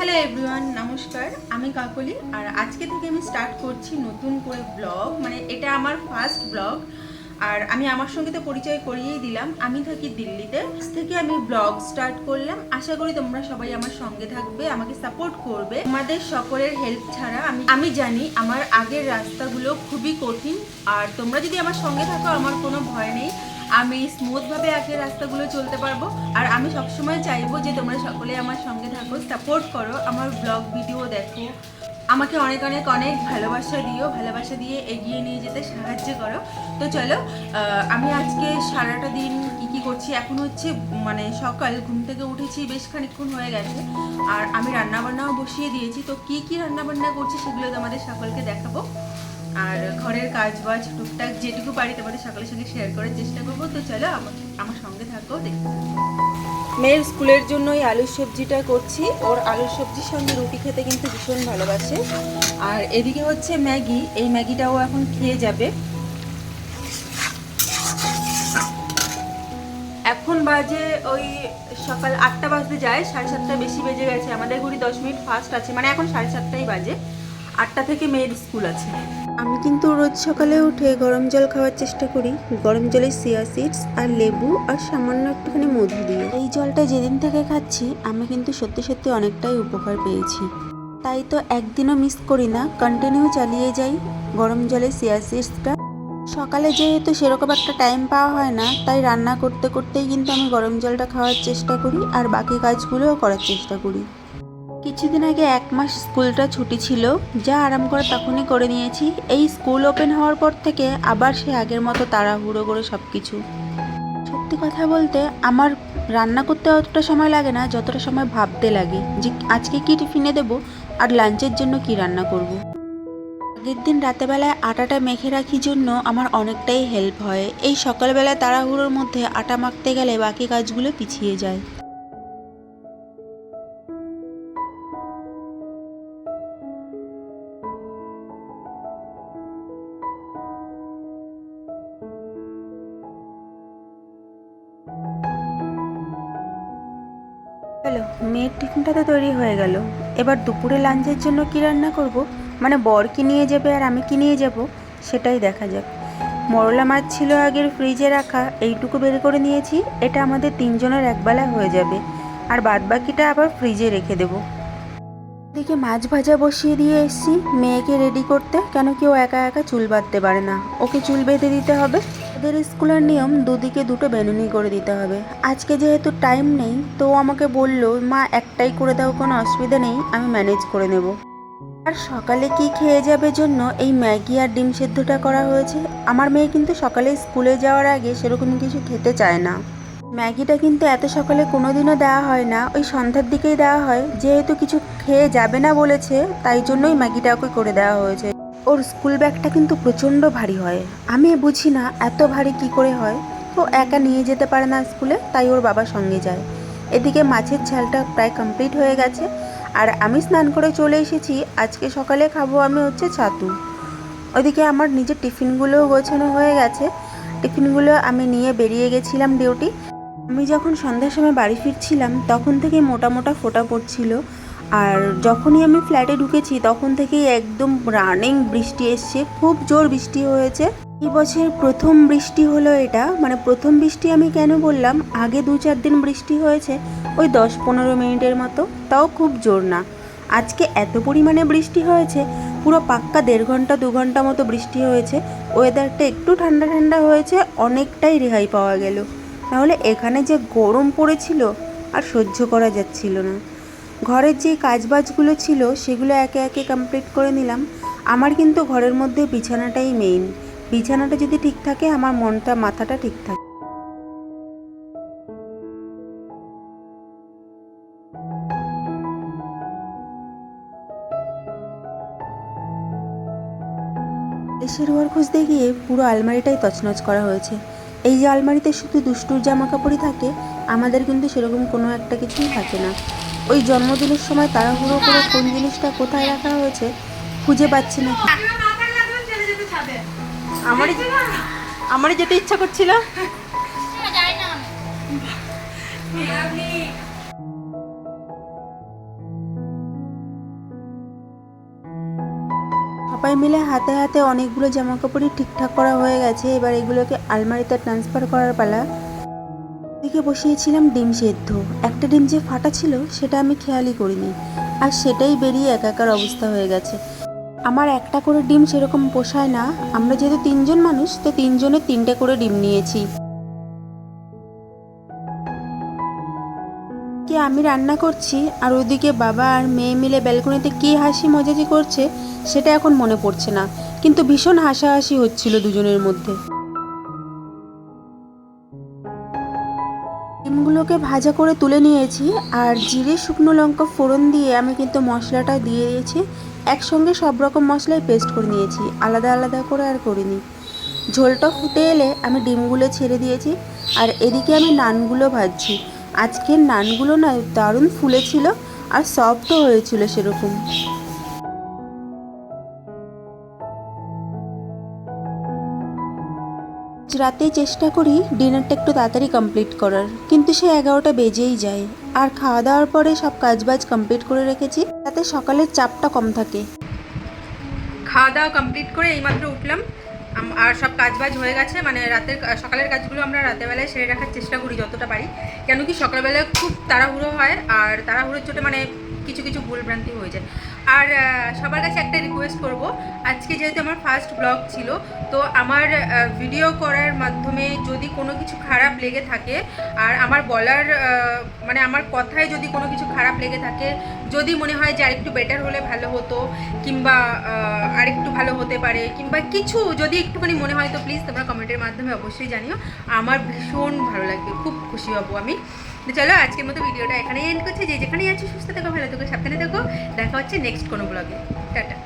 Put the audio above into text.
Hello everyone, নমস্কার। আমি কাকলি আর আজকে থেকে আমি স্টার্ট করছি নতুন করে ব্লগ। মানে এটা আমার ফার্স্ট ব্লগ। আর আমি আমার সঙ্গে তো পরিচয় করিয়েই দিলাম, আমি থাকি দিল্লিতে। আজ থেকে আমি ব্লগ স্টার্ট করলাম। আশা করি তোমরা সবাই আমার সঙ্গে থাকবে, আমাকে সাপোর্ট করবে। তোমাদের সকলের হেল্প ছাড়া আমি জানি আমার আগের রাস্তাগুলো খুবই কঠিন। আর তোমরা যদি আমার সঙ্গে থাকো আমার কোনো ভয় নেই, আমি স্মুথভাবে আগের রাস্তাগুলো চলতে পারবো। আর আমি সবসময় চাইবো যে তোমরা সকলে আমার সঙ্গে থাকো, সাপোর্ট করো, আমার ব্লগ ভিডিও দেখো, আমাকে অনেক অনেক অনেক ভালোবাসা দিও, ভালোবাসা দিয়ে এগিয়ে নিয়ে যেতে সাহায্য করো। তো চলো, আমি আজকে সারাটা দিন কি করছি। এখন হচ্ছে মানে সকাল, ঘুম থেকে উঠেছি, বেশ খানিকক্ষণ হয়ে গেছে। আর আমি রান্নাবান্নাও বসিয়ে দিয়েছি। তো কি রান্নাবান্না করছি সেগুলো তোমাদের সকলকে দেখাবো। আর ঘরের কাজ বাজ টুকটাক যেটুকু পারি তোমাদের সকলের সঙ্গে শেয়ার করার চেষ্টা করবো। তো চলো আমার সঙ্গে থাকো, দেখতে থাকো। মেয়ের স্কুলের জন্য এই আলুর সবজিটা করছি। ওর আলুর সবজির সঙ্গে রুটি খেতে কিন্তু ভীষণ ভালোবাসে। আর এদিকে হচ্ছে ম্যাগি, এই ম্যাগিটাও এখন খেয়ে যাবে। এখন বাজে ওই সকাল 8টা বাজতে যায়, 7:30 বেশি বেজে গেছে। আমাদের ঘড়ি 10 মিনিট ফাস্ট আছে, মানে এখন 7:30 বাজে। 8টা থেকে মেয়ের স্কুল আছে। আমি কিন্তু রোজ সকালে উঠে গরম জল খাওয়ার চেষ্টা করি, গরম জলে চিয়া সিডস আর লেবু আর সামান্য একটুখানি মধু দিয়ে। এই জলটা যেদিন থেকে খাচ্ছি আমি কিন্তু সত্যি সত্যি অনেকটাই উপকার পেয়েছি। তাই তো একদিনও মিস করি না, কন্টিনিউ চালিয়ে যাই গরম জলে চিয়া সিডসটা। সকালে যেহেতু সেরকম একটা টাইম পাওয়া হয় না, তাই রান্না করতে করতেই কিন্তু আমি গরম জলটা খাওয়ার চেষ্টা করি আর বাকি কাজগুলোও করার চেষ্টা করি। কিছুদিন আগে 1 মাস স্কুলটা ছুটি ছিল, যা আরাম করে তখনই করে নিয়েছি। এই স্কুল ওপেন হওয়ার পর থেকে আবার সে আগের মতো তাড়াহুড়ো করে সব কিছু। সত্যি কথা বলতে আমার রান্না করতে অতটা সময় লাগে না, যতটা সময় ভাবতে লাগে যে আজকে কি টিফিনে দেবো আর লাঞ্চের জন্য কি রান্না করব। আগের দিন রাতেবেলায় আটাটা মেখে রাখি জন্য আমার অনেকটাই হেল্প হয়। এই সকালবেলায় তাড়াহুড়োর মধ্যে আটা মাখতে গেলে বাকি কাজগুলো পিছিয়ে যায়। চলো, মেয়ের টিফিনটা তো তৈরি হয়ে গেল। এবার দুপুরে লাঞ্চের জন্য কি রান্না করব, মানে বর কি নিয়ে যাবে আর আমি কি নিয়ে যাব সেটাই দেখা যাক। মরলা মাছ ছিল আগের ফ্রিজে রাখা, এইটুকু বের করে নিয়েছি। এটা আমাদের 3 জনের একবেলা হয়ে যাবে, আর বাদ বাকিটা আবার ফ্রিজে রেখে দেবো। এদিকে মাছ ভাজা বসিয়ে দিয়ে এসেছি মেয়েকে রেডি করতে, কেন কি ও একা একা চুল বাঁধতে পারে না, ওকে চুল বেঁধে দিতে হবে। ওদের স্কুলের নিয়ম দুদিকে দুটো বেনুনি করে দিতে হবে। আজকে যেহেতু টাইম নেই, তো ও আমাকে বললো মা একটাই করে দাও, কোনো অসুবিধা নেই, আমি ম্যানেজ করে নেব। আর সকালে কি খেয়ে যাবে জন্য এই ম্যাগি আর ডিম সেদ্ধটা করা হয়েছে। আমার মেয়ে কিন্তু সকালে স্কুলে যাওয়ার আগে সেরকম কিছু খেতে চায় না। ম্যাগিটা কিন্তু এত সকালে কোনোদিনও দেওয়া হয় না, ওই সন্ধ্যার দিকেই দেওয়া হয়। যেহেতু কিছু খেয়ে যাবে না বলেছে, তাই জন্যই ম্যাগিটা ওকে করে দেওয়া হয়েছে। ওর স্কুল ব্যাগটা কিন্তু প্রচণ্ড ভারী হয়, আমি বুঝি না এত ভারী কি করে হয়। তো একা নিয়ে যেতে পারে না স্কুলে, তাই ওর বাবা সঙ্গে যায়। এদিকে মাছের ঝালটা প্রায় কমপ্লিট হয়ে গেছে, আর আমি স্নান করে চলে এসেছি। আজকে সকালে খাবো আমি হচ্ছে ছাতু। ওইদিকে আমার নিজের টিফিনগুলোও গোছানো হয়ে গেছে। টিফিনগুলো আমি নিয়ে বেরিয়ে গেছিলাম ডিউটি। আমি যখন সন্ধ্যার সময় বাড়ি ফিরছিলাম তখন থেকেই মোটা মোটা ফোঁটা পড়ছিল। আর যখনই আমি ফ্ল্যাটে ঢুকেছি তখন থেকেই একদম রানিং বৃষ্টি এসছে, খুব জোর বৃষ্টি হয়েছে। এই বছর প্রথম বৃষ্টি হলো এটা, মানে প্রথম বৃষ্টি আমি কেন বললাম, আগে 2-4 দিন বৃষ্টি হয়েছে ওই 10-15 মিনিটের মতো, তাও খুব জোর না। আজকে এত পরিমাণে বৃষ্টি হয়েছে, পুরো পাক্কা 1.5 ঘন্টা 2 ঘন্টা মতো বৃষ্টি হয়েছে। ওয়েদারটা একটু ঠান্ডা ঠান্ডা হয়েছে, অনেকটাই রেহাই পাওয়া গেল। নাহলে এখানে যে গরম পড়েছিল আর সহ্য করা যাচ্ছিল না। ঘরের যে কাজবাজগুলো ছিল সেগুলো একে একে কমপ্লিট করে নিলাম। আমার কিন্তু ঘরের মধ্যে বিছানাটাই মেইন। বিছানাটা যদি ঠিক থাকে আমার মনটা মাথাটা ঠিক থাকে। দেশের ঘর খুঁজতে গিয়ে পুরো আলমারিটাই তছনছ করা হয়েছে। এই যে আলমারিতে শুধু দুষ্টুর জামা কাপড়ই থাকে, আমাদের কিন্তু সেরকম কোনো একটা কিছুই থাকে না। ওই জন্মদিনের সময় তাড়াহুড়ো করে কোন জিনিসটা কোথায় রাখা হয়েছে খুঁজে পাচ্ছি না। আমারই আমারই যেতে ইচ্ছা করছিল। সবাই মিলে হাতে হাতে অনেকগুলো জামা কাপড়ই ঠিকঠাক করা হয়ে গেছে। এবার এগুলোকে আলমারিতে ট্রান্সফার করার পালা। এদিকে বসিয়েছিলাম ডিম সেদ্ধ। একটা ডিম যে ফাটা ছিল সেটা আমি খেয়ালই করিনি, আর সেটাই বেরিয়ে একাকার অবস্থা হয়ে গেছে। আমার একটা করে ডিম সেরকম পোষায় না, আমরা যেহেতু 3 জন মানুষ তো 3 জনের 3টে করে ডিম নিয়েছি। কি আমি রান্না করছি আর ওইদিকে বাবা আর মেয়ে মিলে ব্যালকনিতে কী হাসি মজাজি করছে সেটা এখন মনে পড়ছে না, কিন্তু ভীষণ হাসাহাসি হচ্ছিল দুজনের মধ্যে। ডিমগুলোকে ভাজা করে তুলে নিয়েছি, আর জিরে শুকনো লঙ্কা ফোড়ন দিয়ে আমি কিন্তু মশলাটা দিয়ে দিয়েছি। একসঙ্গে সব রকম মশলাই পেস্ট করে নিয়েছি, আলাদা আলাদা করে আর করিনি। ঝোলটা ফুটে এলে আমি ডিমগুলো ছেড়ে দিয়েছি, আর এদিকে আমি নানগুলো ভাজছি। আজকের নানগুলো না দারুণ ফুলেছিল আর সফটও হয়েছিল সেরকম। রাতেই চেষ্টা করি ডিনারটা একটু তাড়াতাড়ি কমপ্লিট করার, কিন্তু সে 11টা বেজেই যায়। আর খাওয়া দাওয়ার পরে সব কাজবাজ কমপ্লিট করে রেখেছি যাতে সকালের চাপটা কম থাকে। খাওয়া দাওয়া কমপ্লিট করে এইমাত্র উঠলাম, আর সব কাজবাজ হয়ে গেছে। মানে সকালের কাজগুলো আমরা রাতেরবেলায় সেরে রাখার চেষ্টা করি যতটা পারি, কেন কি সকালবেলায় খুব তাড়াহুড়ো হয়, আর তাড়াহুড়োর চোটে মানে কিছু কিছু ভুলভ্রান্তি হয়ে যায়। আর সবার কাছে একটা রিকোয়েস্ট করব, আজকে যেহেতু আমার ফার্স্ট ব্লগ ছিল, তো আমার ভিডিও করার মাধ্যমে যদি কোনো কিছু খারাপ লেগে থাকে, আর আমার বলার মানে আমার কথায় যদি কোনো কিছু খারাপ লেগে থাকে, যদি মনে হয় যে আরেকটু বেটার হলে ভালো হতো, কিংবা আরেকটু ভালো হতে পারে, কিংবা কিছু যদি একটুখানি মনে হয়, তো প্লিজ তোমরা কমেন্টের মাধ্যমে অবশ্যই জানিও। আমার ভীষণ ভালো লাগবে, খুব খুশি হব আমি। তো চলো আজকের মতো ভিডিওটা এখানেই এন্ড করছি। যে যেখানেই আছো সুস্থ থেকো, ভালো থেকো, সাবধানে থেকো। দেখা হচ্ছে নেক্সট কোনো ব্লগে। টাটা।